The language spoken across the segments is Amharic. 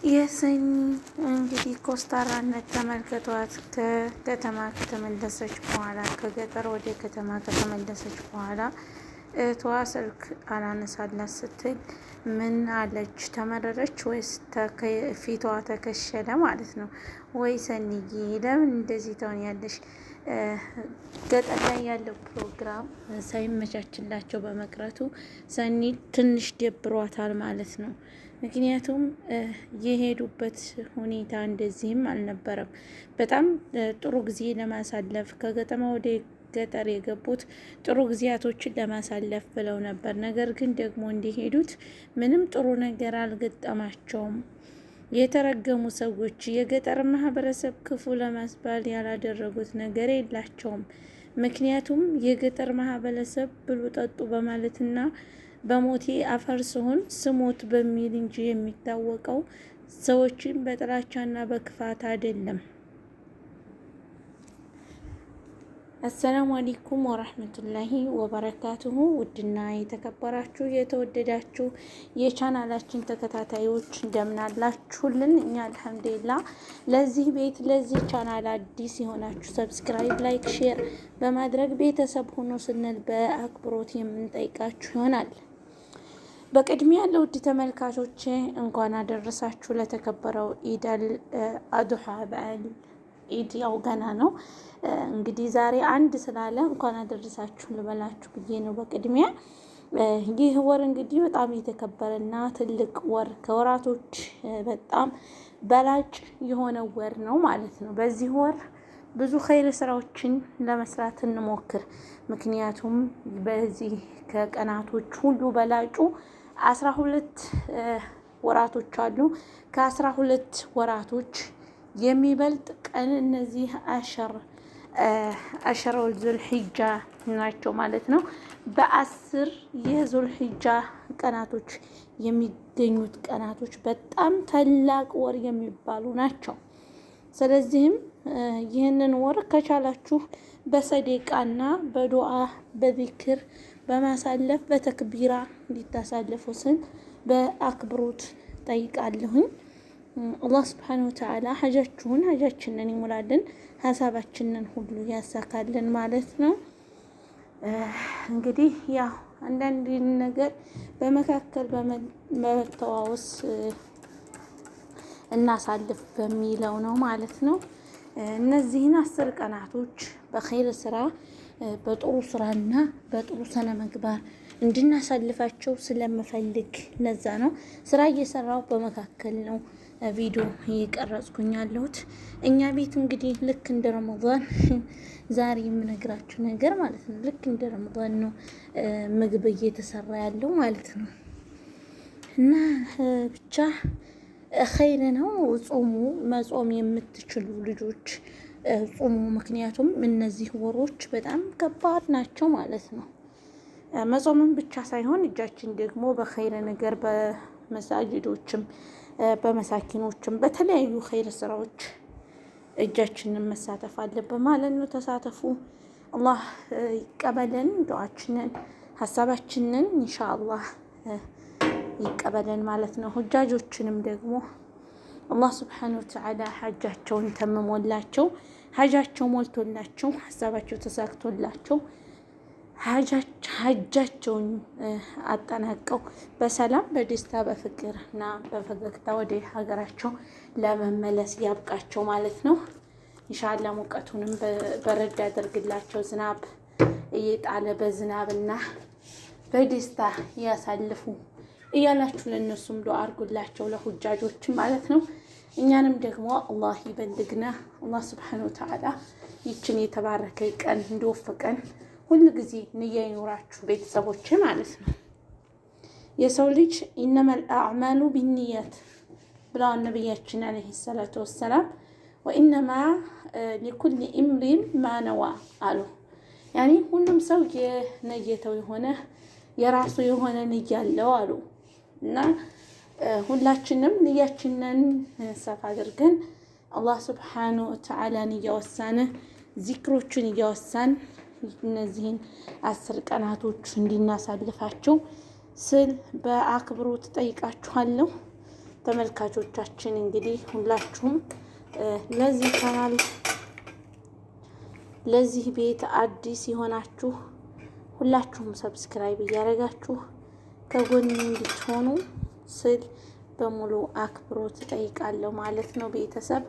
የሰኒ እንግዲህ ኮስታራነት ተመልክቷት ከከተማ ከተመለሰች በኋላ ከገጠር ወደ ከተማ ከተመለሰች በኋላ እህቷ ስልክ አላነሳላት ስትል ምን አለች? ተመረረች ወይስ ፊቷ ተከሸለ ማለት ነው? ወይ ሰኒዬ ለምን እንደዚህ ትሆኛለሽ? ገጠር ላይ ያለው ፕሮግራም ሳይመቻችላቸው በመቅረቱ ሰኒ ትንሽ ደብሯታል ማለት ነው። ምክንያቱም የሄዱበት ሁኔታ እንደዚህም አልነበረም። በጣም ጥሩ ጊዜ ለማሳለፍ ከከተማ ወደ ገጠር የገቡት ጥሩ ጊዜያቶችን ለማሳለፍ ብለው ነበር። ነገር ግን ደግሞ እንዲሄዱት ምንም ጥሩ ነገር አልገጠማቸውም። የተረገሙ ሰዎች የገጠር ማህበረሰብ ክፉ ለማስባል ያላደረጉት ነገር የላቸውም። ምክንያቱም የገጠር ማህበረሰብ ብሉ ጠጡ በማለትና በሞቴ አፈር ስሆን ስሞት በሚል እንጂ የሚታወቀው ሰዎችን በጥላቻና በክፋት አይደለም። አሰላሙ አለይኩም ወራህመቱላሂ ወበረካቱሁ። ውድና የተከበራችሁ የተወደዳችሁ የቻናላችን ተከታታዮች እንደምን አላችሁልን? እኛ አልሐምዱሊላህ። ለዚህ ቤት ለዚህ ቻናል አዲስ የሆናችሁ ሰብስክራይብ፣ ላይክ፣ ሼር በማድረግ ቤተሰብ ሆኖ ስንል በአክብሮት የምንጠይቃችሁ ይሆናል። በቅድሚያ ለውድ ተመልካቾች እንኳን አደረሳችሁ ለተከበረው ኢደል አድሃ በዓል። ኢድ ያው ገና ነው እንግዲህ ዛሬ አንድ ስላለ እንኳን አደረሳችሁ ልበላችሁ ብዬ ነው። በቅድሚያ ይህ ወር እንግዲህ በጣም የተከበረና ትልቅ ወር ከወራቶች በጣም በላጭ የሆነ ወር ነው ማለት ነው። በዚህ ወር ብዙ ኸይር ስራዎችን ለመስራት እንሞክር። ምክንያቱም በዚህ ከቀናቶች ሁሉ በላጩ 12 ወራቶች አሉ። ከ12 ወራቶች የሚበልጥ ቀን እነዚህ አሸረል ዙልሂጃ ናቸው ማለት ነው። በ10 የዙልሂጃ ቀናቶች የሚገኙት ቀናቶች በጣም ታላቅ ወር የሚባሉ ናቸው። ስለዚህም ይህንን ወር ከቻላችሁ በሰደቃና በዱዓ በዚክር በማሳለፍ በተክቢራ እንዲታሳልፉ ስል በአክብሮት ጠይቃለሁኝ። አላህ ስብሓነሁ ወተዓላ ሀጃችንን ይሙላልን፣ ሀሳባችንን ሁሉ ያሳካልን ማለት ነው። እንግዲህ ያው አንዳንድ ነገር በመካከል በመተዋወስ እናሳልፍ በሚለው ነው ማለት ነው። እነዚህን 10 ቀናቶች በኸይር ስራ በጥሩ ስራና በጥሩ ስነ ምግባር እንድናሳልፋቸው ስለምፈልግ ለዛ ነው ስራ እየሰራው በመካከል ነው ቪዲዮ እየቀረጽኩኝ ያለሁት። እኛ ቤት እንግዲህ ልክ እንደ ረመዳን ዛሬ የምነግራችሁ ነገር ማለት ነው ልክ እንደ ረመዳን ነው ምግብ እየተሰራ ያለው ማለት ነው። እና ብቻ ኸይር ነው። ጾሙ መጾም የምትችሉ ልጆች ጾሙ። ምክንያቱም እነዚህ ወሮች በጣም ከባድ ናቸው ማለት ነው። መጾምን ብቻ ሳይሆን እጃችን ደግሞ በኸይር ነገር በመሳጅዶችም በመሳኪኖችም በተለያዩ ኸይር ስራዎች እጃችንን መሳተፍ አለብን ማለት ነው። ተሳተፉ። አላህ ይቀበለን ዱዓችንን ሀሳባችንን ኢንሻአላህ ይቀበለን ማለት ነው። ሁጃጆችንም ደግሞ አላህ ስብሓነሁ ወተዓላ ሀጃቸውን ተምሞላቸው ሀጃቸው ሞልቶላቸው ሀሳባቸው ተሳክቶላቸው ሀጃቸውን አጠናቀው በሰላም በደስታ በፍቅር እና በፈገግታ ወደ ሀገራቸው ለመመለስ ያብቃቸው ማለት ነው። ኢንሻአላህ ሙቀቱንም በረድ ያደርግላቸው። ዝናብ እየጣለ በዝናብና በደስታ ያሳልፉ እያላችሁ ለነሱም ዱዓ አድርጉላቸው ለሁጃጆች ማለት ነው። እኛንም ደግሞ አላህ ይበልግና አላህ ስብሓነሁ ወተዓላ ይችን የተባረከ ቀን እንዲወፍቀን ሁሉ ጊዜ ንያ ይኖራችሁ ቤተሰቦች ማለት ነው። የሰው ልጅ ኢነመል አዕማሉ ቢንኒያት ብለዋል ነቢያችን አለይሂ ሰላቱ ወሰላም። ወኢነማ ሊኩል ኢምሪን ማነዋ አሉ። ያኔ ሁሉም ሰው የነየተው የሆነ የራሱ የሆነ ንያ አለው አሉ። እና ሁላችንም ንያችንን ሰፋ አድርገን አላህ ስብሓነሁ ወተዓላን እያወሳን ዚክሮችን እያወሳን እነዚህን 10 ቀናቶች እንድናሳልፋቸው ስል በአክብሮት ጠይቃችኋለሁ። ተመልካቾቻችን እንግዲህ ሁላችሁም ለዚህ ቻናል ለዚህ ቤት አዲስ የሆናችሁ ሁላችሁም ሰብስክራይብ እያደረጋችሁ ከጎን እንድትሆኑ ስል በሙሉ አክብሮት እጠይቃለሁ ማለት ነው። ቤተሰብ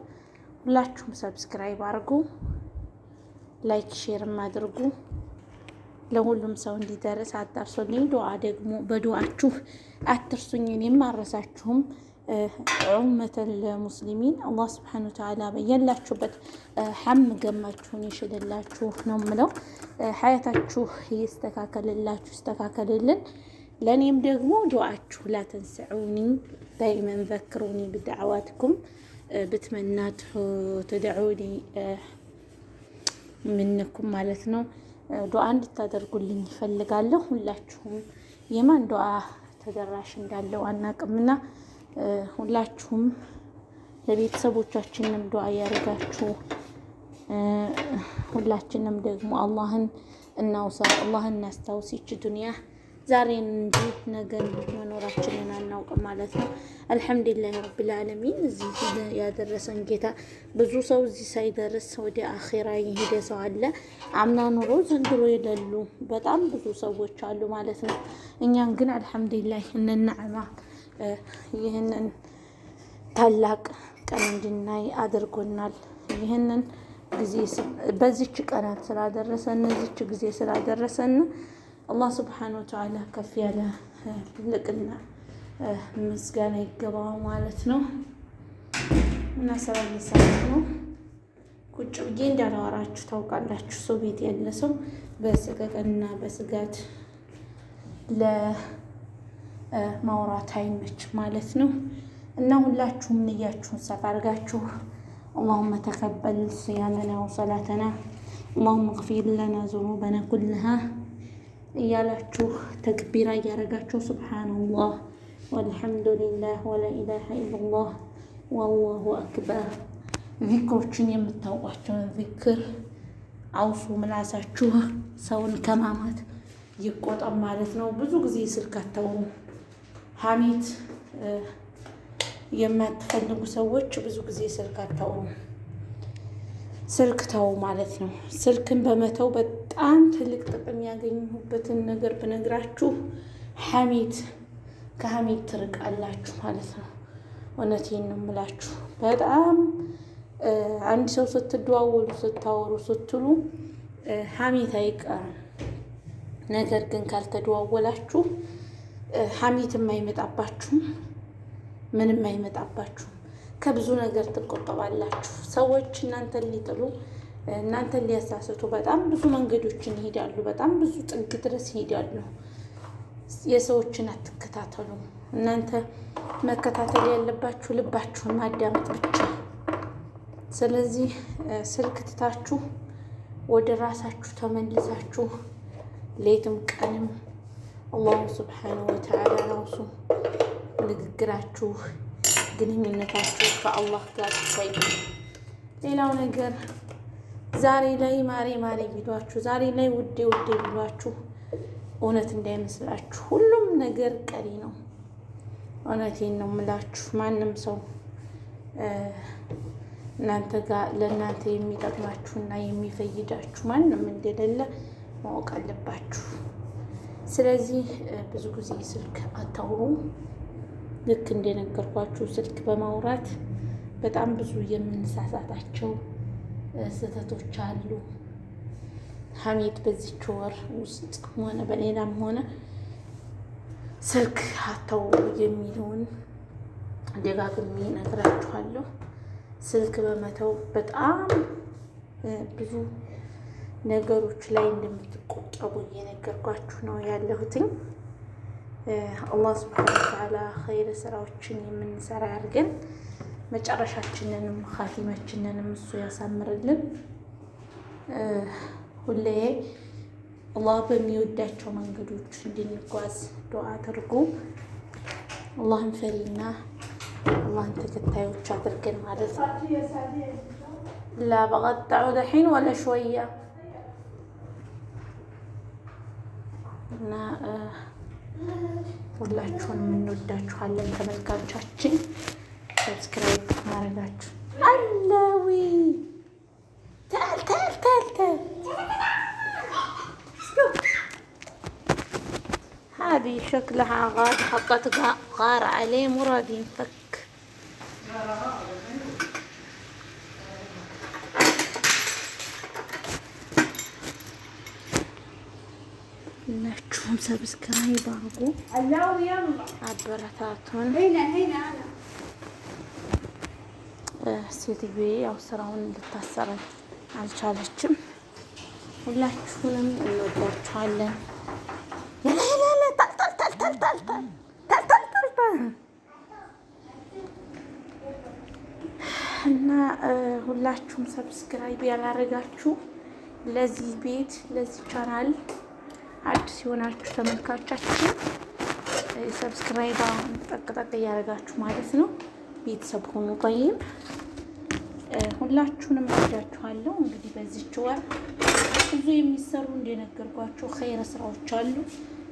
ሁላችሁም ሰብስክራይብ አድርጉ፣ ላይክ ሼርም አድርጉ። ለሁሉም ሰው እንዲደርስ አዳርሱልኝ። ዱዓ ደግሞ በዱዓችሁ አትርሱኝ፣ እኔም አረሳችሁም። ኡመተል ሙስሊሚን አላህ ስብሐነ ወተዓላ በያላችሁበት ሐም ገማችሁን ይሽልላችሁ ነው የምለው። ሀያታችሁ ይስተካከልላችሁ፣ ይስተካከልልን። ለእኔም ደግሞ ዱዓችሁ ላተንሰዑኒ ዳይመን ዘክሩኒ ብደዕዋትኩም ብትመናት ትድዑኒ ምንኩም ማለት ነው። ዱዓ እንድታደርጉልኝ ይፈልጋለሁ። ሁላችሁም የማን ዱዓ ተደራሽ እንዳለው አናቅምና ሁላችሁም ለቤተሰቦቻችንም ዱዓ ያደርጋችሁ፣ ሁላችንም ደግሞ አላህን እናውሳ፣ አላህን እናስታውስ። ይች ዱንያ ዛሬን እንጂ ነገን መኖራችንን አናውቅም ማለት ነው። አልሐምዱሊላህ ረብል ዓለሚን እዚህ ያደረሰን ጌታ። ብዙ ሰው እዚህ ሳይደርስ ወደ አኼራ የሄደ ሰው አለ። አምና ኑሮ ዘንድሮ የሌሉ በጣም ብዙ ሰዎች አሉ ማለት ነው። እኛን ግን አልሐምዱሊላህ እንናዕማ ይህንን ታላቅ ቀን እንድናይ አድርጎናል። ይህንን ጊዜ በዚች ቀናት ስላደረሰን እዚች ጊዜ ስላደረሰን አላህ ስብሓን ወተዓላ ከፍ ያለ ትልቅና ምስጋና ይገባው ማለት ነው። እና ስራ እየሰራሁ ነው። ቁጭ ብዬ እንዳላወራችሁ ታውቃላችሁ። ሰው ቤት ያለ ሰው በሰቀቀንና በስጋት ለማውራት አይመች ማለት ነው። እና ሁላችሁም ንያችሁን ሰፋ አድርጋችሁ አላሁመ ተቀበል ሲያመና ወሰላተና አላሁመ ግፊር ለና ዙኑበና ኩልሃ እያላችሁ ተክቢራ እያደረጋችሁ ሱብሓነላህ ወልሐምዱሊላህ ወላኢላሃ ኢለላህ ወላሁ አክበር ዚክሮችን የምታውቋቸውን ዚክር አውሱ። ምላሳችሁ ሰውን ከማማት ይቆጠብ ማለት ነው። ብዙ ጊዜ ስልክ አታውሩ። ሐሜት የማትፈልጉ ሰዎች ብዙ ጊዜ ስልክ አታውሩ። ስልክ ተው ማለት ነው። ስልክን በመተው በጣም ትልቅ ጥቅም ያገኙበትን ነገር ብነግራችሁ ሐሜት ከሐሜት ትርቃላችሁ ማለት ነው። እውነቴን ነው የምላችሁ። በጣም አንድ ሰው ስትደዋወሉ ስታወሩ ስትሉ ሐሜት አይቀርም። ነገር ግን ካልተደዋወላችሁ ሐሜትም አይመጣባችሁም፣ ምንም አይመጣባችሁም። ከብዙ ነገር ትቆጠባላችሁ። ሰዎች እናንተን ሊጥሉ እናንተን ሊያሳስቱ በጣም ብዙ መንገዶችን ይሄዳሉ። በጣም ብዙ ጥግ ድረስ ይሄዳሉ። የሰዎችን አትከታተሉ። እናንተ መከታተል ያለባችሁ ልባችሁን ማዳመጥ ብቻ። ስለዚህ ስልክ ትታችሁ ወደ ራሳችሁ ተመልሳችሁ ሌትም ቀንም አላሁ ስብሓነሁ ወተዓላ ራሱ ንግግራችሁ ግንኙነታችሁ ከአላህ ጋር ይሳይ። ሌላው ነገር ዛሬ ላይ ማሬ ማሬ ቢሏችሁ፣ ዛሬ ላይ ውዴ ውዴ ቢሏችሁ እውነት እንዳይመስላችሁ። ሁሉም ነገር ቀሪ ነው። እውነቴን ነው የምላችሁ። ማንም ሰው እናንተ ጋር ለእናንተ የሚጠቅማችሁና የሚፈይዳችሁ ማንም እንደሌለ ማወቅ አለባችሁ። ስለዚህ ብዙ ጊዜ ስልክ አታውሩ። ልክ እንደነገርኳችሁ ስልክ በማውራት በጣም ብዙ የምንሳሳታቸው ስህተቶች አሉ። ሐሜት በዚች ወር ውስጥ ሆነ በሌላም ሆነ ስልክ አታውሩ የሚለውን ደጋግሜ እነግራችኋለሁ። ስልክ በመተው በጣም ብዙ ነገሮች ላይ እንደምትቆጠቡ እየነገርኳችሁ ነው ያለሁትኝ። አላህ ስብሐነሁ ወተዓላ ኸይር ስራዎችን የምንሰራ ያድርገን። መጨረሻችንንም ኻቲማችንንም እሱ ያሳምርልን። ሁሌ አላህ በሚወዳቸው መንገዶች እንድንጓዝ ዱዓ አድርጉ። አላህን ፈሪና አላህን ተከታዮች አድርገን ማለት ነው። ላ በቀጣዑ ደሒን ወላ ሸወያ እና ሁላችሁንም እንወዳችኋለን ተመልካቾቻችን። ሰብስክራይብ ማድረጋችሁ አለዊ تعال هذه شكلها غاد حطت غار عليه مو راضي ينفك. ሁላችሁም ሰብስክራይብ አድርጉ አበረታቱን። ሴትዬ ያው ስራውን ልታሰራኝ አልቻለችም። ሁላችሁንም እንወዳችኋለን። እና ሁላችሁም ሰብስክራይብ ያላረጋችሁ ለዚህ ቤት ለዚህ ቻናል አዲስ የሆናችሁ ተመልካቾቻችን ሰብስክራይብ ጠቅጠቅ እያደረጋችሁ ማለት ነው ቤተሰብ ሆኑ። ጠይብ ሁላችሁንም ወዳችኋለሁ። እንግዲህ በዚህች ወር ብዙ የሚሰሩ እንደነገርኳችሁ ኸይር ስራዎች አሉ።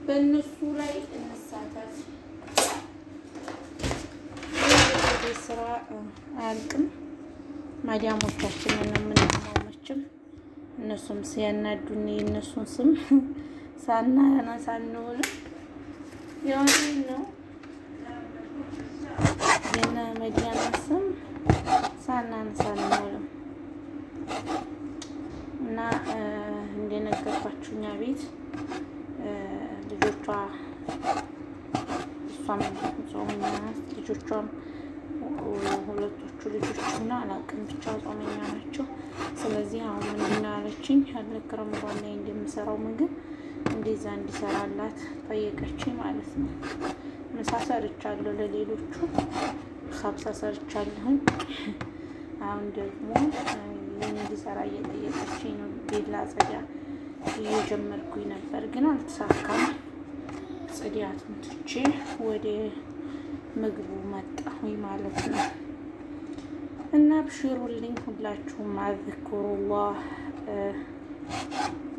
በእነሱ ላይ እንሳተፍ። ስራ አያልቅም። ማዲያሞቻችንን ነው የምንማው መቼም እነሱም ሲያናዱን የእነሱን ስም ሳናነሳ አንውልም። የሆነኝ ነው የነ መዲያና ስም ሳናነሳ አንውልም እና እንደነገርኳችሁ እኛ ቤት ልጆቿ እሷም ጾመኛ ናት፣ ልጆቿም ሁለቶቹ ልጆችና አላውቅም ብቻ ጾመኛ ናቸው። ስለዚህ አሁን ምንድን ነው ያለችኝ ያለክ ረመዳን ላይ እንደምሰራው ምግብ እንደዛ እንዲሰራላት ጠየቀችኝ ማለት ነው። ምሳ ሰርቻለሁ፣ ለሌሎቹ ሀብሳ ሰርቻለሁኝ። አሁን ደግሞ ይህን እንዲሰራ እየጠየቀችኝ ነው። ቤት ላጸዳ እየጀመርኩኝ ነበር ግን አልተሳካም። ጽዳቱን ትቼ ወደ ምግቡ መጣሁኝ ማለት ነው። እና ብሽሩልኝ ሁላችሁም አዝኩሩላህ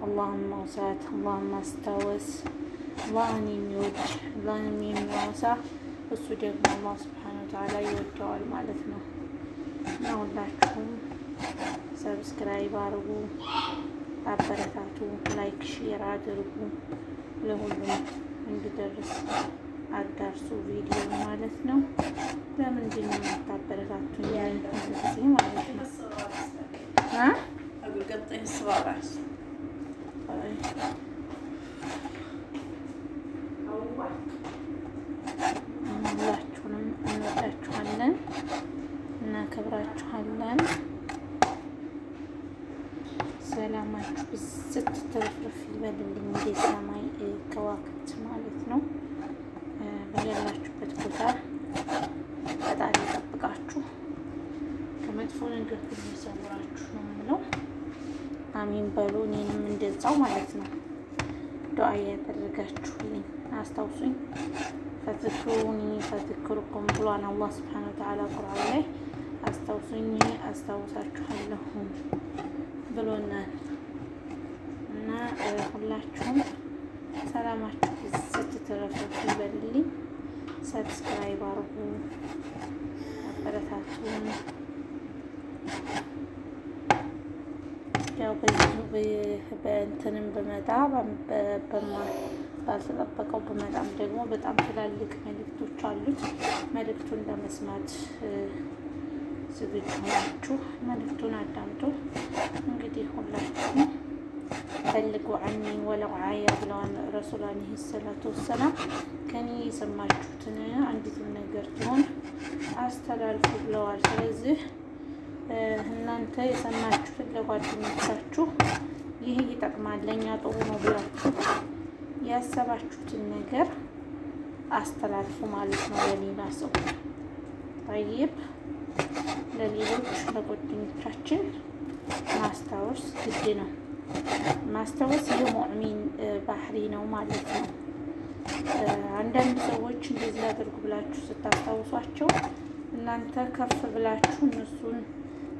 አላህን ማውሳት አላህን ማስታወስ አላህን የሚወድ አላህን የሚያወሳ እሱ ደግሞ አላህ ሱብሓነሁ ወተዓላ ይወደዋል ማለት ነው። እና ሁላችሁም ሰብስክራይብ አድርጉ፣ አበረታቱ፣ ላይክ ሼር አድርጉ፣ ለሁሉም እንዲደርስ አዳርሱ ቪዲዮ ማለት ነው። ለምንድን ነው የምታበረታቱኝ ጊዜ ማለት ነው? ሁላችሁንም እንወዳችኋለን፣ እናከብራችኋለን። ሰላማችሁ ብዝት ትርፍርፍ ይበልልኝ እንደ ሰማይ ከዋክብት ማለት ነው። በያላችሁበት ቦታ ፈጣሪ ይጠብቃችሁ፣ ከመጥፎ ነገር ሁሉ ይሰውራችሁ ነው የምለው። አሚን በሉ። እኔንም እንደዛው ማለት ነው ዱዓ እያደረጋችሁልኝ አስታውሱኝ። ፈዝኩሩኒ ፈዝኩሩኩም ብሏን አላህ ሱብሓነሁ ወተዓላ ቁርአን ላይ አስታውሱኝ አስታውሳችኋለሁ ብሎናል። እና ሁላችሁም ሰላማችሁ ብዝት ትረፍርፍ ይበልልኝ። ሰብስክራይብ አርጉ፣ አበረታቱን። ያው በእንትንም በመጣ ባልተጠበቀው በመጣም ደግሞ በጣም ትላልቅ መልእክቶች አሉት። መልእክቱን ለመስማት ዝግጁ ናችሁ? መልእክቱን አዳምጡ። እንግዲህ ሁላችሁም በልጉ አኒ ወለው አያ ብለዋል ረሱል አለይሂ ሰላቱ ወሰላም። ከኔ የሰማችሁትን አንዲትም ነገር ትሆን አስተላልፉ ብለዋል። ስለዚህ እናንተ የሰማችሁትን ለጓደኞቻችሁ ይህ ይጠቅማል ለእኛ ጥሩ ነው ብላችሁ ያሰባችሁትን ነገር አስተላልፉ ማለት ነው ለሌላ ሰው። ጠይብ ለሌሎች ለጓደኞቻችን ማስታወስ ግድ ነው። ማስታወስ የሙእሚን ባህሪ ነው ማለት ነው። አንዳንድ ሰዎች እንደዚህ አድርጉ ብላችሁ ስታስታውሷቸው እናንተ ከፍ ብላችሁ እነሱን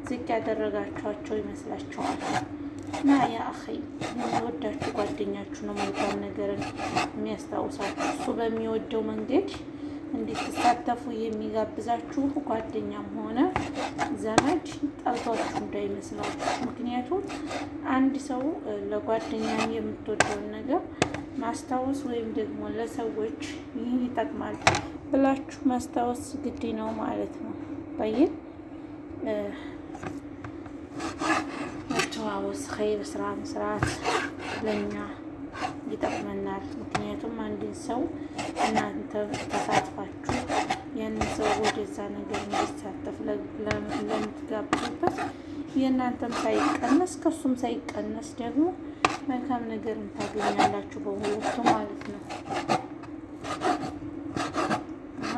ዝቅ ያደረጋችኋቸው ይመስላችኋል። ና ያ አኺ የሚወዳችሁ ጓደኛችሁ ነው መልካም ነገርን የሚያስታውሳችሁ እሱ በሚወደው መንገድ እንድትሳተፉ የሚጋብዛችሁ ጓደኛም ሆነ ዘመድ ጠልቷችሁ እንዳይመስላችሁ። ምክንያቱም አንድ ሰው ለጓደኛ የምትወደውን ነገር ማስታወስ ወይም ደግሞ ለሰዎች ይህ ይጠቅማል ብላችሁ ማስታወስ ግድ ነው ማለት ነው። ጠይብ መተዋወስ ኸይር ስራ መስራት ለእኛ ይጠቅመናል። ምክንያቱም አንድን ሰው እናንተ ተሳትፋችሁ ያንን ሰው ወደዛ ነገር እንዲሳተፍ ለምትጋብዙበት የእናንተም ሳይቀነስ ከሱም ሳይቀነስ ደግሞ መልካም ነገር ታገኛላችሁ በሁለቱ ማለት ነው።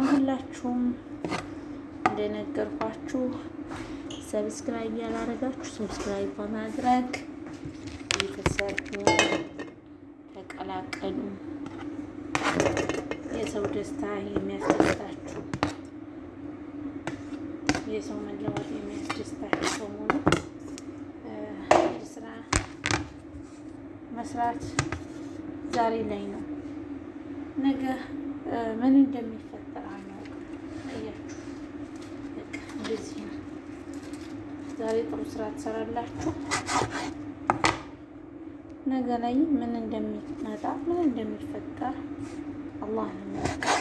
ሁላችሁም እንደነገርኳችሁ ሰብስክራይብ ያላረጋችሁ ሰብስክራይብ በማድረግ ቤተሰብ ተቀላቀሉ። የሰው ደስታ የሚያስደስታችሁ የሰው መለወጥ የሚያስደስታችሁ በሙሉ ስራ መስራት ዛሬ ላይ ነው። ነገ ምን እንደሚፈጠር አናውቅም። እያችሁ በቃ እንደዚህ ነው። ዛሬ ጥሩ ስራ ትሰራላችሁ፣ ነገ ላይ ምን እንደሚመጣ ምን እንደሚፈጠር አላህ ነው የሚያውቀው።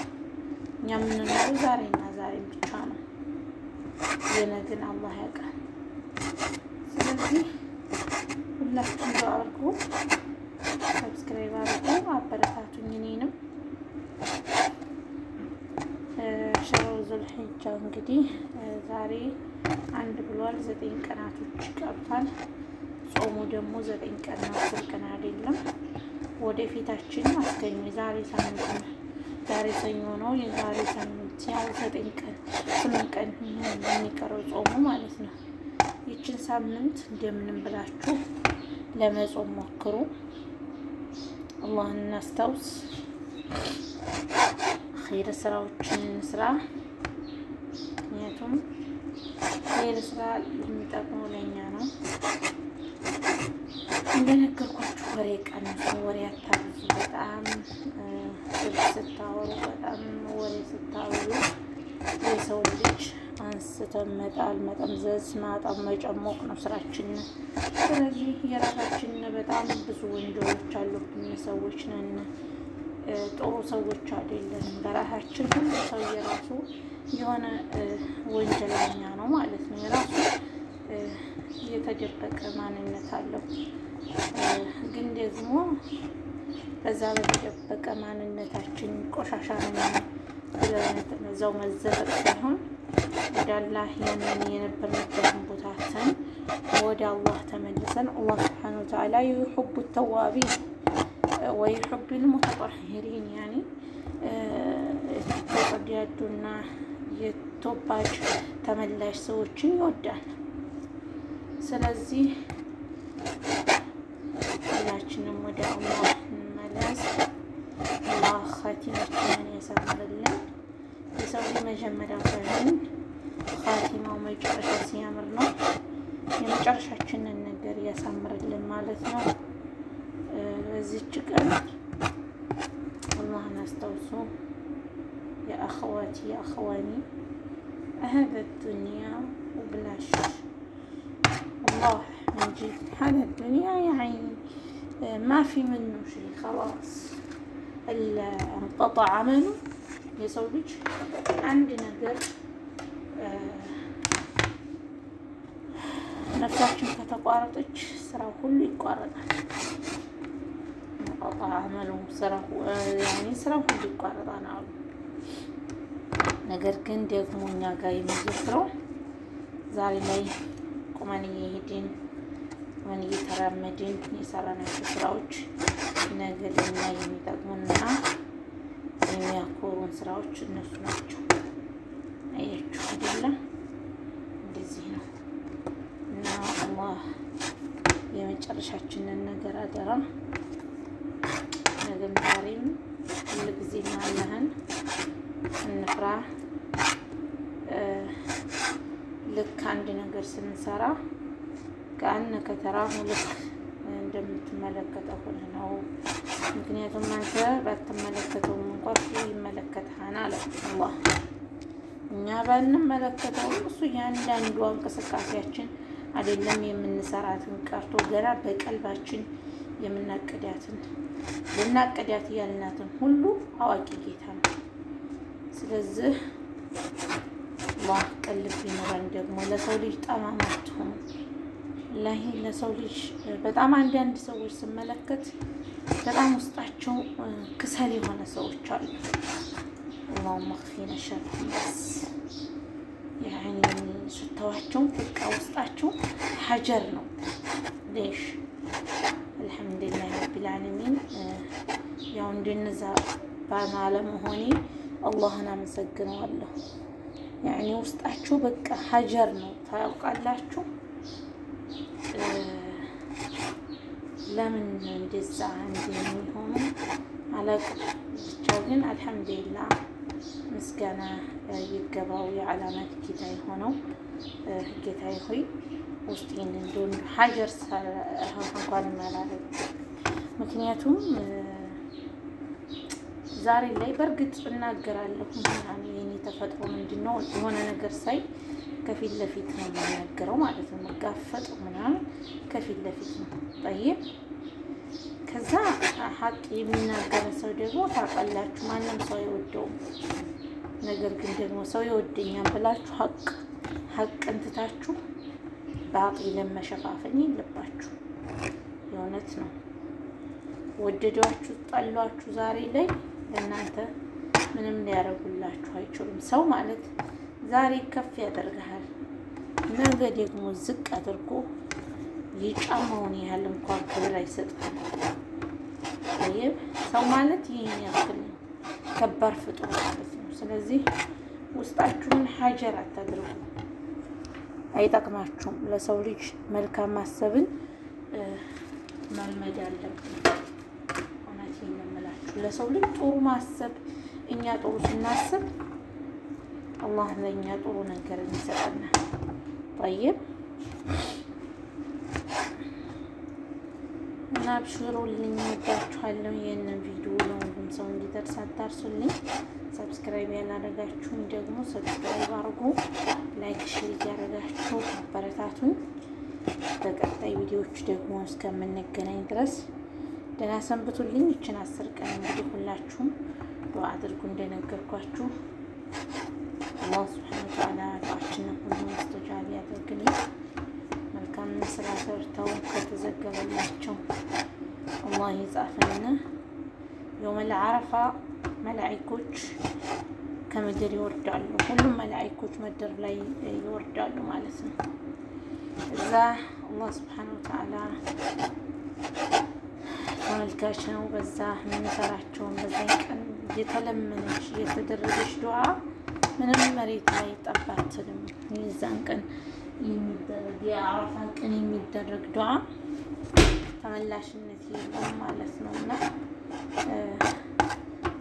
እኛ የምንኖረው ዛሬና ዛሬ ብቻ ነው። የነገን አላህ ያውቃል። ስለዚህ ሁላችሁም ዱዓ አድርጉ፣ ሰብስክራይብ አድርጉ፣ አበረታቱኝ እኔንም። ሸህሩ ዙልሒጃ እንግዲህ ዛሬ አንድ ብሏል። 9 ቀናቶች ቀርቷል። ጾሙ ደግሞ 9 ቀን ነው፣ 10 ቀን አይደለም። ወደፊታችን አስገኙ። ዛሬ ሳምንት ነው። ዛሬ ሰኞ ነው። የዛሬ ሳምንት ያው 9 ቀን 8 ቀን የሚቀረው ጾሙ ማለት ነው። ይችን ሳምንት እንደምንም ብላችሁ ለመጾም ሞክሩ። አላህን እናስታውስ። ኸይር ስራዎችን እንስራ። ምክንያቱም ኸይር ስራ የሚጠቅመው ለእኛ ነው። እንደነገርኳችሁ ወሬ ቀንሱ፣ ወሬ አታብዙ። በጣም ስታወሩ በጣም ወሬ ስታወሩ የሰው ልጅ አንስተን መጣል፣ መጠምዘዝ፣ ማጣም መጨሞቅ ነው ስራችን። ስለዚህ የራሳችን በጣም ብዙ ወንጀሎች አሉብን። ሰዎች ነን፣ ጥሩ ሰዎች አይደለንም። በራሳችን ሁሉ ሰው የራሱ የሆነ ወንጀለኛ ነው ማለት ነው። የራሱ የተደበቀ ማንነት አለው። ግን ደግሞ በዛ በተደበቀ ማንነታችን ቆሻሻ ነን ብለን እዛው መዘፈቅ ሳይሆን ወደ አላህ ያንን የነበርንበትን ቦታ ተን ወደ አላህ ተመልሰን አላህ ሱብሓነሁ ወተዓላ ዩሂቡ ተዋቢን ወዩሂቡ ልሙተጠሂሪን ያኒ የተጸዳዱና የተወባጅ ተመላሽ ሰዎችን ይወዳል። ስለዚህ ሁላችንም ወደ አላህ እንመለስ። አላህ ኻቲማችንን ያሳምርልን። የሰው ልጅ መጀመሪያ ሳይሆን ኻቲማው መጨረሻ ሲያምር ነው። የመጨረሻችንን ነገር ያሳምርልን ማለት ነው። በዚች ቀን አላህን አስታውሱ። የአኸዋቲ የአኸዋኒ هذا الدنيا وبلاش والله من جد هذا الدنيا يعني ما في منه شيء خلاص انقطع عمله የሰው ልጅ አንድ ነገር ነፍሳችን ከተቋረጠች ስራው ሁሉ ይቋረጣል። እንቀጣ አመሉ ስራው ሁሉ ይቋረጣል አሉ። ነገር ግን ደግሞ እኛ ጋር የሚዘክረው ዛሬ ላይ ቁመን እየሄድን ቁመን እየተራመድን የሰራናቸው ስራዎች ነገ ለኛ የሚጠቅሙና የሚያኮሩን ስራዎች እነሱ ናቸው። አያችሁ አይደለም? እንደዚህ ነው እና አላህ የመጨረሻችንን ነገር አደራ። ነገም ዛሬም ሁልጊዜም አላህን እንፍራ። ልክ አንድ ነገር ስንሰራ ከአነ ከተራሁ ልክ እንደምትመለከተው ሁሉ ነው። ምክንያቱም አንተ ባትመለከተውም እንኳን እሱ ይመለከትሃል አለ አላህ። እኛ ባንመለከተው እሱ እያንዳንዷ እንቅስቃሴያችን አይደለም የምንሰራትን ቀርቶ ገና በቀልባችን የምናቅዳትን ልናቅዳት ያልናትን ሁሉ አዋቂ ጌታ ነው። ስለዚህ አላህ ቀልብ ይኖረን። ደግሞ ለሰው ልጅ ጠማማ አትሆኑ። ለሰው ልጅ በጣም አንዳንድ ሰዎች ስመለከት በጣም ውስጣቸው ክሰል የሆነ ሰዎች አሉ። አላሁመ ክፊነ ሸርሁም በስ ያኒ ስተዋቸው በቃ ውስጣቸው ሀጀር ነው። ሌሽ አልሐምዱሊላህ ረቢል ዓለሚን። ያው እንደነዛ ባለመሆኔ አላህን አመሰግነዋለሁ። ያኒ ውስጣቸው በቃ ሀጀር ነው። ታውቃላችሁ ለምን እንደዛ እንደሚሆኑ አላውቅም። ብቻ ግን አልሐምዱሊላህ ምስጋና ይገባው የዓለማት ጌታ የሆነው ጌታዬ ሆይ ውስጤን እንደሆነ ሀጀር እንኳን ማላረግ። ምክንያቱም ዛሬ ላይ በእርግጥ እናገራለሁ ምናምን የኔ ተፈጥሮ ምንድን ነው የሆነ ነገር ሳይ ከፊት ለፊት ነው የሚናገረው ማለት ነው። መጋፈጥ ምናምን ከፊት ለፊት ነው ጠይብ። ከዛ ሀቅ የሚናገር ሰው ደግሞ ታውቃላችሁ ማንም ሰው አይወደውም። ነገር ግን ደግሞ ሰው ይወደኛል ብላችሁ ሀቅን ትታችሁ ባጢልን መሸፋፈን የለባችሁ። የእውነት ነው። ወደዷችሁ ጠሏችሁ ዛሬ ላይ ለእናንተ ምንም ሊያደርጉላችሁ አይችሉም። ሰው ማለት ዛሬ ከፍ ያደርግሃል፣ ነገ ደግሞ ዝቅ አድርጎ የጫማውን ያህል እንኳን ክብር አይሰጥም። ይህ ሰው ማለት ይህን ያክል ነው፣ ከባድ ፍጡር ማለት ነው። ስለዚህ ውስጣችሁን ሀጀር አታድርጉ፣ አይጠቅማችሁም። ለሰው ልጅ መልካም ማሰብን መልመድ አለብን። እውነቴን ነው የምላችሁ፣ ለሰው ልጅ ጥሩ ማሰብ። እኛ ጥሩ ስናስብ አላህ ለእኛ ጥሩ ነገር ይሰጠናል። ጠይብ እና አብሽሩልኝ፣ ወዳችኋለሁ። ይህንን ቪዲዮ ለሁሉም ሰው እንዲደርስ አዳርሱልኝ። ሰብስክራይብ ያላደረጋችሁኝ ደግሞ ሰብስክራይብ አድርጉ፣ ላይክ ሼር እያደረጋችሁ አበረታቱኝ። በቀጣይ ቪዲዮዎች ደግሞ እስከምንገናኝ ድረስ ደህና ሰንብቱልኝ። ይችን 10 ቀን እንግዲህ ሁላችሁም ዱዓ አድርጉ እንደነገርኳችሁ። አላህ ሱብሓነሁ ወተዓላ ዱዓችንን ሁሉ ሙስተጃብ ያደርግልኝ። መልካም ስራ ሰርተው ከተዘገበላቸው አላህ ይጻፍልን። የውመል ዓረፋ መላኢኮች ከምድር ይወርዳሉ። ሁሉም መላኢኮች ምድር ላይ ይወርዳሉ ማለት ነው። እዛ አላህ ሱብሓነሁ ወተዓላ ተመልካች ነው። በዛ የምንሰራቸውን በዛ ቀን እየተለመነች እየተደረገች ዱዓ ምንም መሬት ላይ ጠባትልም። የዛን ቀን የሚደረግ የአረፋ ቀን የሚደረግ ዱዓ ተመላሽነት የለውም ማለት ነው። እና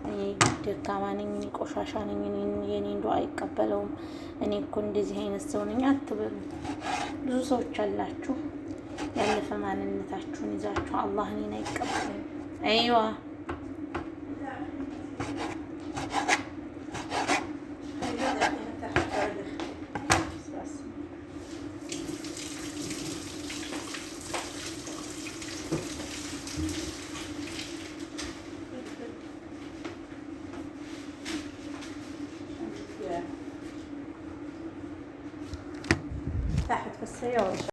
እኔ ደካማ ነኝ፣ እኔ ቆሻሻ ነኝ፣ የኔን ዱዓ አይቀበለውም፣ እኔ እኮ እንደዚህ አይነት ሰው ነኝ አትበሉ። ብዙ ሰዎች አላችሁ ያለፈ ማንነታችሁን ይዛችሁ አላህ እኔን አይቀበልም። አይዋ تحت في السيارة.